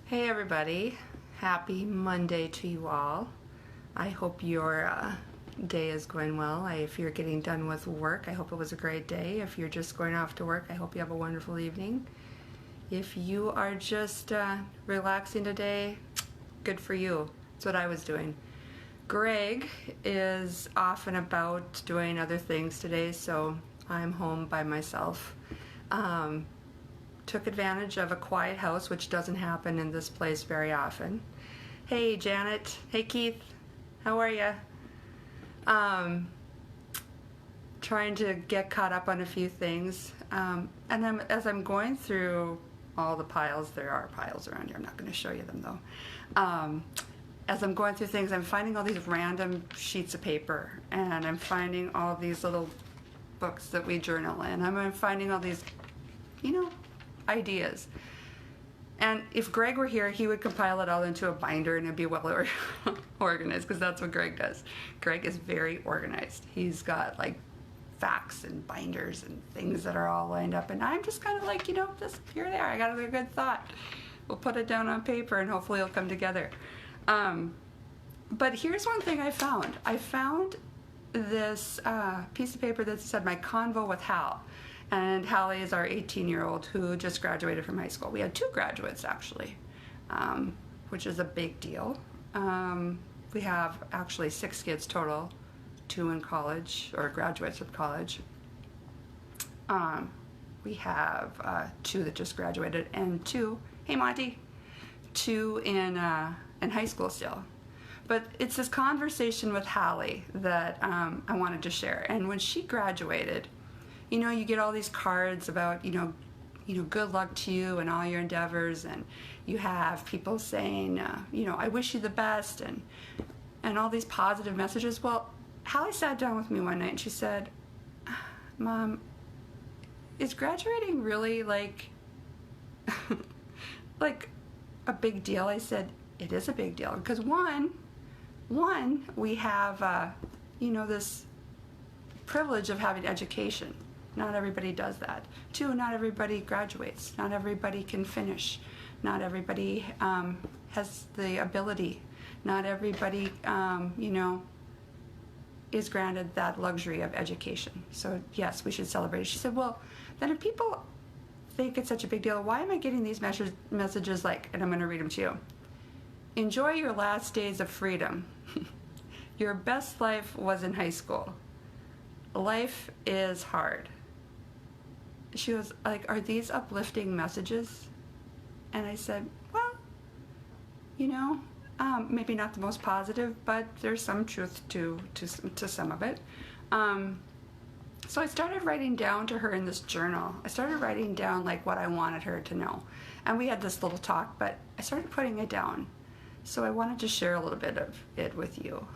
Hey everybody, happy Monday to you all. I hope your day is going well. If you're getting done with work, I hope it was a great day. If you're just going off to work, I hope you have a wonderful evening. If you are just relaxing today, good for you. That's what I was doing. Greg is off and about doing other things today, so I'm home by myself. Took advantage of a quiet house, which doesn't happen in this place very often. Hey Janet, hey Keith, how are you? Trying to get caught up on a few things, and then as I'm going through all the piles, there are piles around here, I'm not going to show you them though. As I'm going through things, I'm finding all these random sheets of paper, and I'm finding all these little books that we journal in. I'm finding all these, ideas. And if Greg were here, he would compile it all into a binder and it'd be well organized, because that's what Greg does. Greg is very organized. He's got like facts and binders and things that are all lined up, and I'm just kind of like, just here they are. I got a good thought. We'll put it down on paper and hopefully it'll come together. But here's one thing I found. I found this piece of paper that said, "My Convo with Hal." And Hallie is our 18-year-old who just graduated from high school. We had 2 graduates, actually, which is a big deal. We have actually 6 kids total, 2 in college, or graduates of college. We have 2 that just graduated, and 2, hey Monty, 2 in high school still. But it's this conversation with Hallie that I wanted to share. And when she graduated, you get all these cards about, good luck to you and all your endeavors, and you have people saying, I wish you the best, and all these positive messages. Well, Hallie sat down with me one night and she said, "Mom, is graduating really like a big deal?" I said, "It is a big deal, because one, we have, this privilege of having education. Not everybody does that. 2, not everybody graduates. Not everybody can finish. Not everybody has the ability. Not everybody, is granted that luxury of education. So yes, we should celebrate it." She said, "Well, then if people think it's such a big deal, why am I getting these messages like," and I'm going to read them to you. "Enjoy your last days of freedom. Your best life was in high school. Life is hard." She was like, "Are these uplifting messages?" And I said, "Well, maybe not the most positive, but there's some truth to some of it." So I started writing down to her in this journal. I started writing down like what I wanted her to know. And we had this little talk, but I started putting it down. So I wanted to share a little bit of it with you.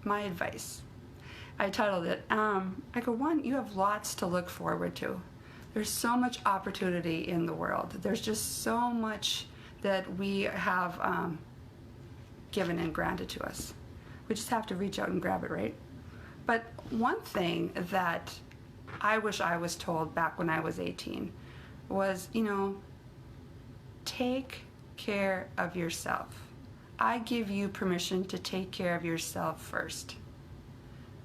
My advice. I titled it, I go, 1, you have lots to look forward to. There's so much opportunity in the world. There's just so much that we have given and granted to us. We just have to reach out and grab it, right? But one thing that I wish I was told back when I was 18 was, take care of yourself. I give you permission to take care of yourself first.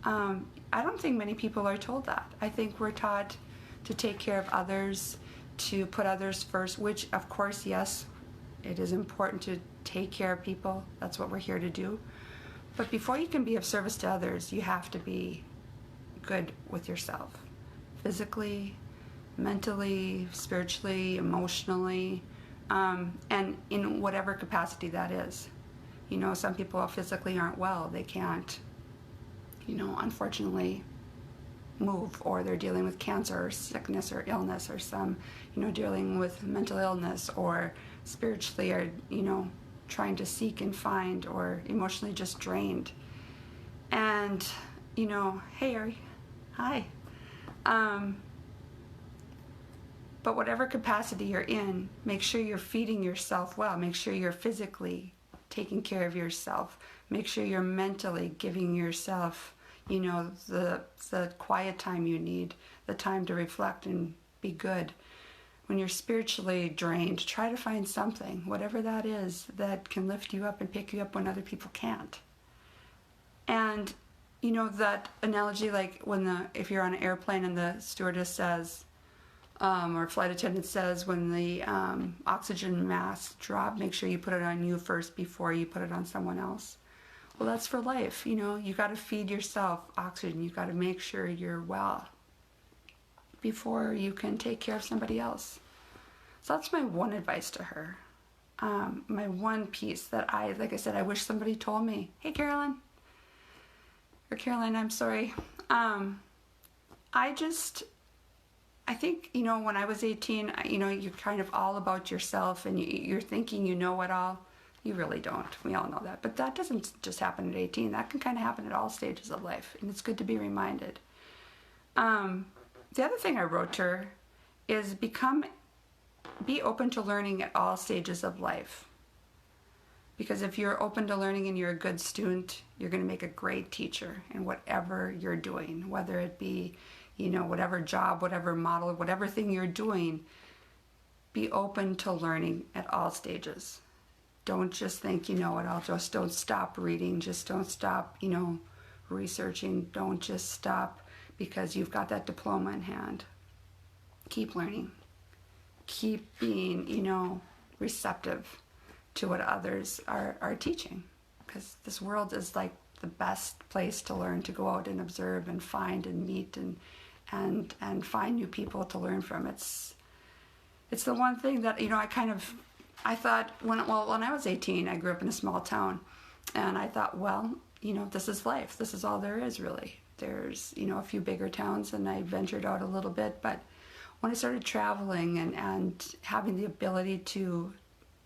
I don't think many people are told that. I think we're taught to take care of others, to put others first, which of course, yes, it is important to take care of people. That's what we're here to do. But before you can be of service to others, you have to be good with yourself. Physically, mentally, spiritually, emotionally, and in whatever capacity that is. Some people physically aren't well. They can't, unfortunately move, or they're dealing with cancer or sickness or illness, or some, dealing with mental illness, or spiritually are, trying to seek and find, or emotionally just drained. And, hey, Ari, hi. But whatever capacity you're in, make sure you're feeding yourself well. Make sure you're physically taking care of yourself. Make sure you're mentally giving yourself, the quiet time you need, the time to reflect and be good. when you're spiritually drained, try to find something, whatever that is, that can lift you up and pick you up when other people can't. And you know that analogy, like if you're on an airplane and the stewardess says, or flight attendant says, when the oxygen mask drop, make sure you put it on you first before you put it on someone else. Well, that's for life. You know, you got to feed yourself oxygen. You got to make sure you're well before you can take care of somebody else. So that's my one advice to her. My one piece that like I said, I wish somebody told me, hey, Caroline, I'm sorry. I think, you know, when I was 18, you know, you're kind of all about yourself and you're thinking you know it all. You really don't. We all know that. But that doesn't just happen at 18. That can kind of happen at all stages of life. And it's good to be reminded. The other thing I wrote to her is be open to learning at all stages of life. Because if you're open to learning and you're a good student, you're going to make a great teacher in whatever you're doing, whether it be, you know, whatever job, whatever model, whatever thing you're doing. Be open to learning at all stages. Don't just think you know it all. Just don't stop reading. Just don't stop, you know, researching. Don't just stop because you've got that diploma in hand. Keep learning. Keep being, you know, receptive to what others are teaching, because this world is like the best place to learn, to go out and observe and find and meet and find new people to learn from. It's the one thing that, you know, I thought when I was 18, I grew up in a small town, and I thought, well, you know, this is life. This is all there is, really. There's, you know, a few bigger towns, and I ventured out a little bit, but when I started traveling and having the ability to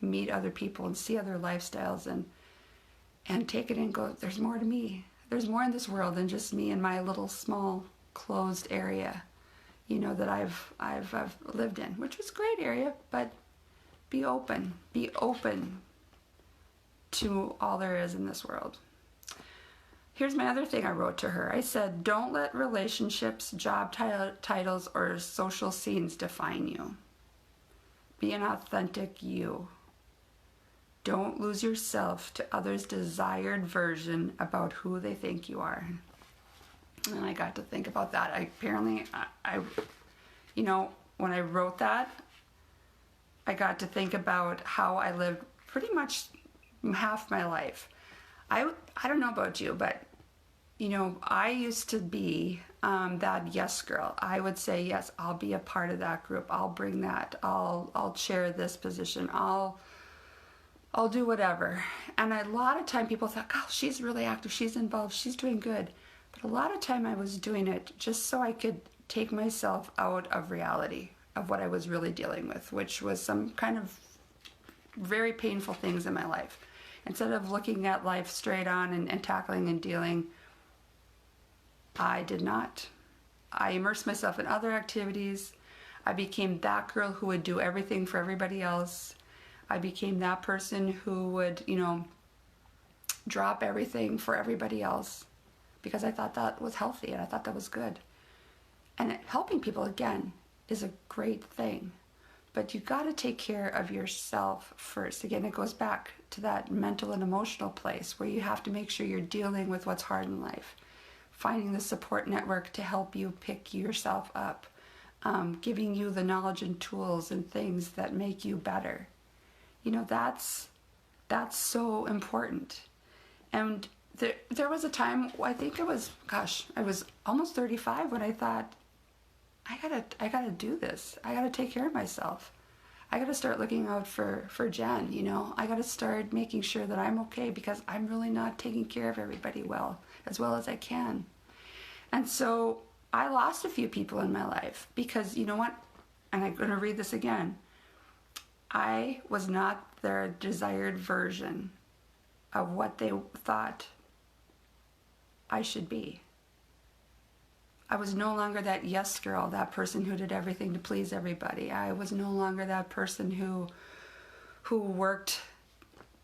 meet other people and see other lifestyles and take it in and go, there's more to me. There's more in this world than just me and my little small closed area, you know, that I've lived in, which was a great area, but be open to all there is in this world. Here's my other thing I wrote to her. I said, don't let relationships, job titles, or social scenes define you. Be an authentic you. Don't lose yourself to others' desired version about who they think you are. And I got to think about that. I you know, when I wrote that, I got to think about how I lived pretty much half my life. I don't know about you, but, you know, I used to be that yes girl. I would say, yes, I'll be a part of that group. I'll bring that. I'll chair this position. I'll do whatever. And a lot of time people thought, oh, she's really active. She's involved. She's doing good. But a lot of time I was doing it just so I could take myself out of reality of what I was really dealing with, which was some kind of very painful things in my life. Instead of looking at life straight on and tackling and dealing, I did not. I immersed myself in other activities. I became that girl who would do everything for everybody else. I became that person who would, you know, drop everything for everybody else because I thought that was healthy and I thought that was good. And helping people, again, is a great thing. But you got to take care of yourself first. Again, it goes back to that mental and emotional place where you have to make sure you're dealing with what's hard in life. Finding the support network to help you pick yourself up. Giving you the knowledge and tools and things that make you better. You know, that's so important. And there was a time, I think it was, I was almost 35 when I thought, I gotta do this. I gotta take care of myself. I gotta start looking out for Jen, you know. I gotta start making sure that I'm okay because I'm really not taking care of everybody as well as I can. And so I lost a few people in my life because, you know what, and I'm gonna read this again, I was not their desired version of what they thought I should be. I was no longer that yes girl, that person who did everything to please everybody. I was no longer that person who worked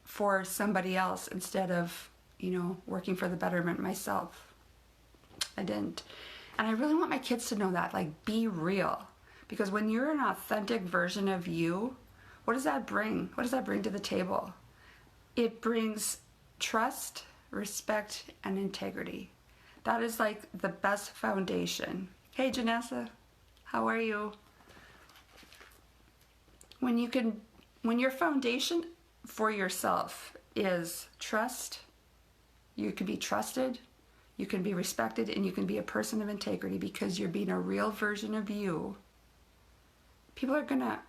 for somebody else instead of, you know, working for the betterment myself. I didn't. And I really want my kids to know that, like, be real. Because when you're an authentic version of you, what does that bring? What does that bring to the table? It brings trust, respect, and integrity. That is like the best foundation. Hey, Janessa, how are you? When your foundation for yourself is trust, you can be trusted, you can be respected, and you can be a person of integrity because you're being a real version of you. People are gonna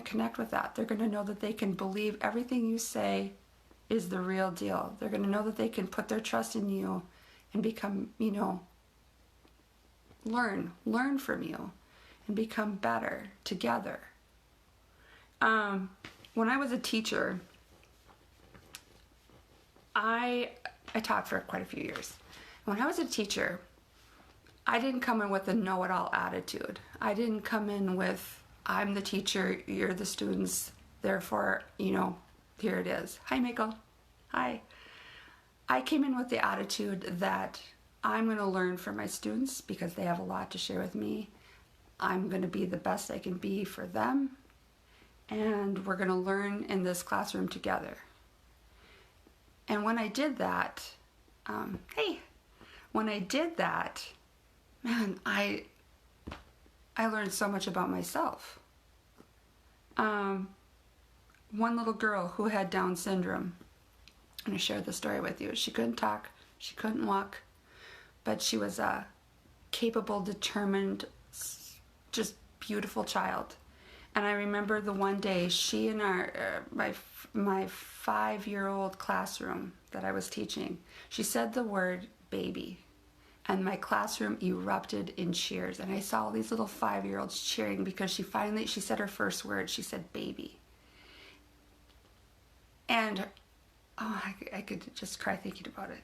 connect with that. They're gonna know that they can believe everything you say is the real deal. They're gonna know that they can put their trust in you and become, learn from you and become better together. When I was a teacher, I taught for quite a few years. When I was a teacher, I didn't come in with a know-it-all attitude. I didn't come in with, I'm the teacher, you're the students, therefore, here it is. Hi, Miko. Hi. I came in with the attitude that I'm going to learn from my students because they have a lot to share with me. I'm going to be the best I can be for them. And we're going to learn in this classroom together. And when I did that, man, I learned so much about myself. One little girl who had Down syndrome, I'm going to share the story with you. She couldn't talk, she couldn't walk, but she was a capable, determined, just beautiful child. And I remember the one day she and my 5-year-old classroom that I was teaching, she said the word baby. And my classroom erupted in cheers. And I saw all these little 5-year-olds cheering because she said her first word. She said baby. And I could just cry thinking about it.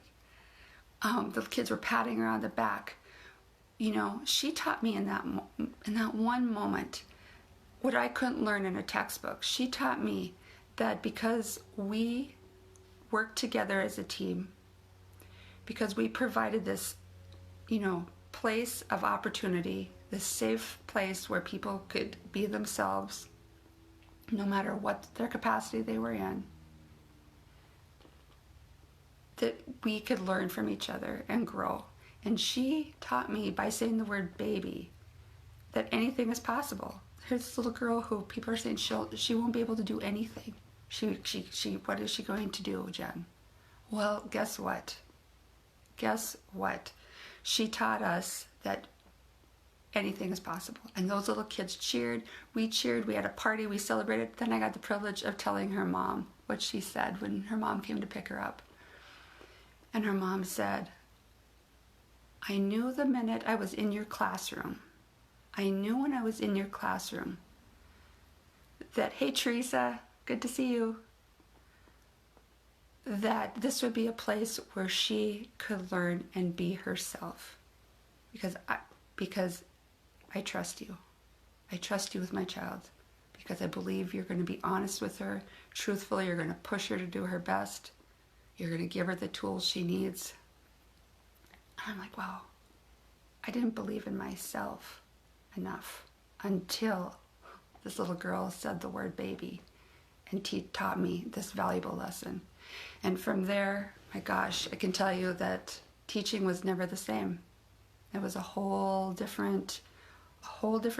The kids were patting her on the back. She taught me in that one moment what I couldn't learn in a textbook. She taught me that because we worked together as a team, because we provided this, place of opportunity, this safe place where people could be themselves, no matter what their capacity they were in, that we could learn from each other and grow. And she taught me by saying the word baby that anything is possible. Here's this little girl who people are saying she won't be able to do anything. What is she going to do, Jen? Well, guess what? She taught us that anything is possible. And those little kids cheered. We cheered. We had a party. We celebrated. Then I got the privilege of telling her mom what she said when her mom came to pick her up. And her mom said, I knew the minute I was in your classroom, I knew when I was in your classroom that, hey, Teresa, good to see you, that this would be a place where she could learn and be herself. Because I trust you. I trust you with my child. Because I believe you're going to be honest with her, truthful, you're going to push her to do her best. You're going to give her the tools she needs. And I'm like, wow, I didn't believe in myself enough until this little girl said the word baby and taught me this valuable lesson. And from there, my gosh, I can tell you that teaching was never the same. It was a whole different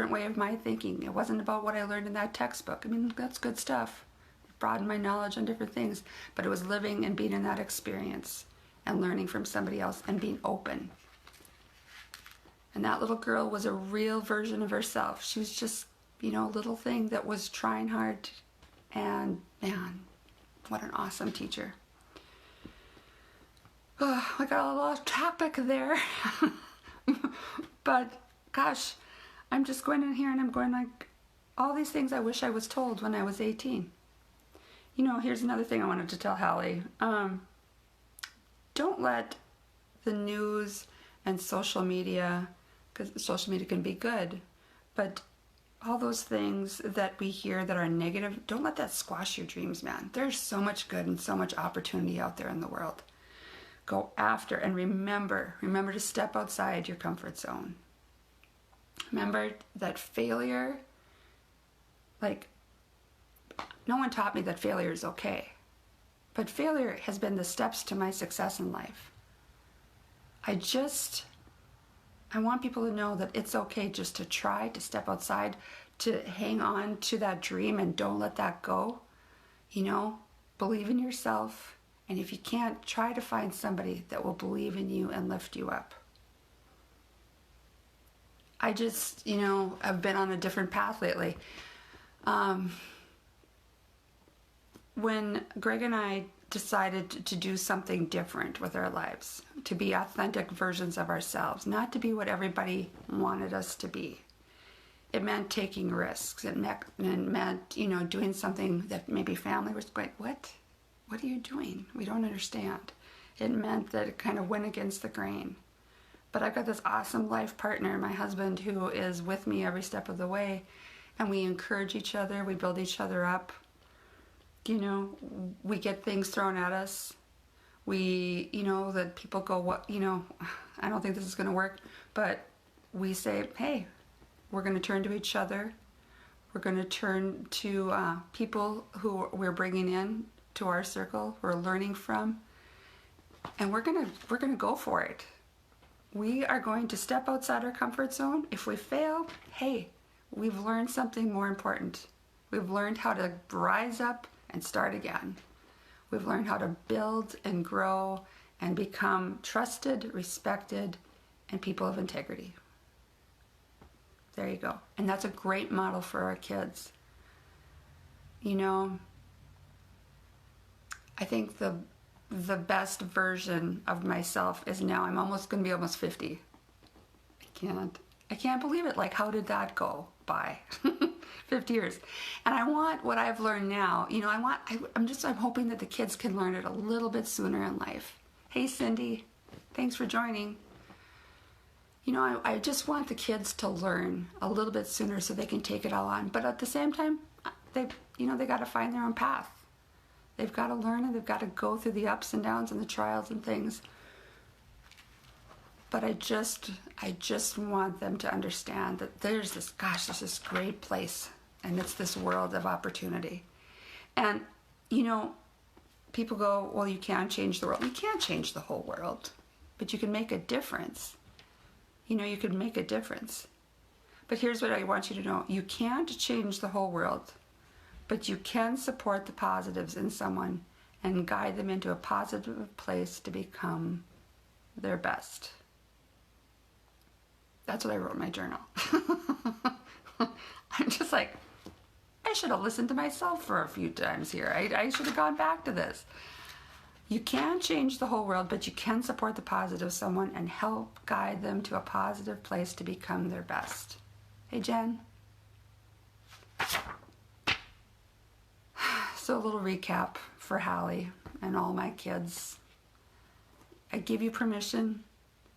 way of my thinking. It wasn't about what I learned in that textbook. I mean, that's good stuff. It broadened my knowledge on different things, but it was living and being in that experience and learning from somebody else and being open. And that little girl was a real version of herself. She was just, a little thing that was trying hard. And man, what an awesome teacher. Oh, I got a little off topic there. But gosh, I'm just going in here and I'm going like, all these things I wish I was told when I was 18. Here's another thing I wanted to tell Hallie. Don't let the news and social media, because social media can be good, but all those things that we hear that are negative, don't let that squash your dreams, man. There's so much good and so much opportunity out there in the world. Go after and remember to step outside your comfort zone. Remember that failure, like, no one taught me that failure is okay. But failure has been the steps to my success in life. I want people to know that it's okay just to try, to step outside, to hang on to that dream and don't let that go. You know, believe in yourself. And if you can't, try to find somebody that will believe in you and lift you up. I just, I've been on a different path lately. When Greg and I decided to do something different with our lives, to be authentic versions of ourselves, not to be what everybody wanted us to be. It meant taking risks. It meant, doing something that maybe family was going, what? What are you doing? We don't understand. It meant that it kind of went against the grain. But I've got this awesome life partner, my husband, who is with me every step of the way. And we encourage each other. We build each other up. We get things thrown at us. We, that people go, what, I don't think this is going to work. But we say, hey, we're going to turn to each other. We're going to turn to people who we're bringing in to our circle, we're learning from. And we're going to go for it. We are going to step outside our comfort zone. If we fail, hey, we've learned something more important. We've learned how to rise up and start again. We've learned how to build and grow and become trusted, respected, and people of integrity. There you go. And that's a great model for our kids. I think the best version of myself is now. I'm almost going to be almost 50. I can't believe it. Like, how did that go by? 50 years. And I want what I've learned now. I'm hoping that the kids can learn it a little bit sooner in life. Hey, Cindy, thanks for joining. I just want the kids to learn a little bit sooner so they can take it all on. But at the same time, they got to find their own path. They've got to learn and they've got to go through the ups and downs and the trials and things. But I just want them to understand that there's this great place, and it's this world of opportunity. And, people go, well, you can't change the world. You can't change the whole world, but you can make a difference. You can make a difference. But here's what I want you to know. You can't change the whole world, but you can support the positives in someone and guide them into a positive place to become their best. That's what I wrote in my journal. I'm just like, I should have listened to myself for a few times here. I should have gone back to this. You can't change the whole world, but you can support the positive someone and help guide them to a positive place to become their best. Hey, Jen. So a little recap for Hallie and all my kids. I give you permission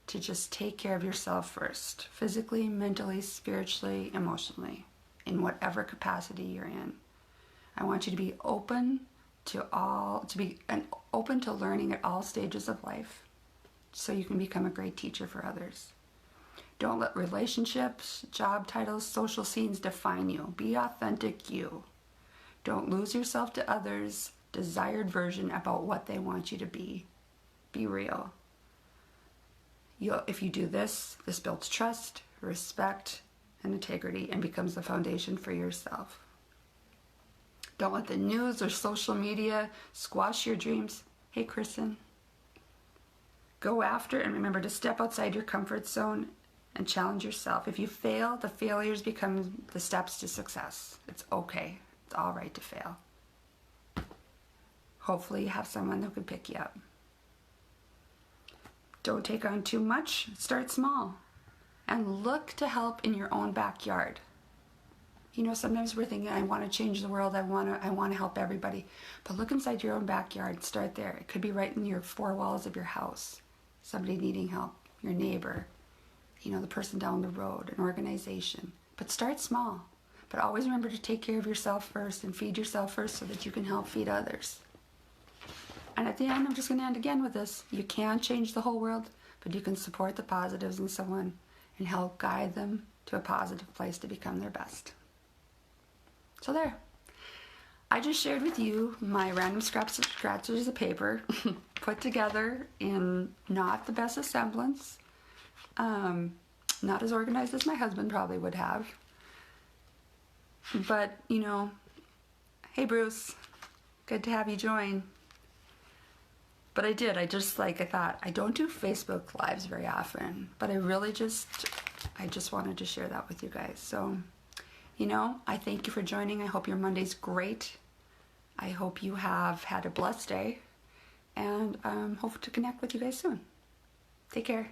to just take care of yourself first, physically, mentally, spiritually, emotionally, in whatever capacity you're in. I want you to be open open to learning at all stages of life so you can become a great teacher for others. Don't let relationships, job titles, social scenes define you. Be authentic you. Don't lose yourself to others' desired version about what they want you to be. Be real. If you do this builds trust, respect, and integrity and becomes the foundation for yourself. Don't let the news or social media squash your dreams. Hey, Kristen. Go after and remember to step outside your comfort zone and challenge yourself. If you fail, the failures become the steps to success. It's okay. It's all right to fail. Hopefully you have someone who can pick you up. Don't take on too much. Start small. And look to help in your own backyard. Sometimes we're thinking, I want to change the world. I want to help everybody. But look inside your own backyard. Start there. It could be right in your four walls of your house. Somebody needing help. Your neighbor. The person down the road. An organization. But start small. But always remember to take care of yourself first and feed yourself first so that you can help feed others. And at the end, I'm just going to end again with this. You can't change the whole world, but you can support the positives in someone and help guide them to a positive place to become their best. So there. I just shared with you my random scratches of paper put together in not the best of semblance. Not as organized as my husband probably would have. But, you know, hey Bruce, good to have you join. But I thought, I don't do Facebook Lives very often, but I just wanted to share that with you guys. So, you know, I thank you for joining. I hope your Monday's great. I hope you have had a blessed day, and hope to connect with you guys soon. Take care.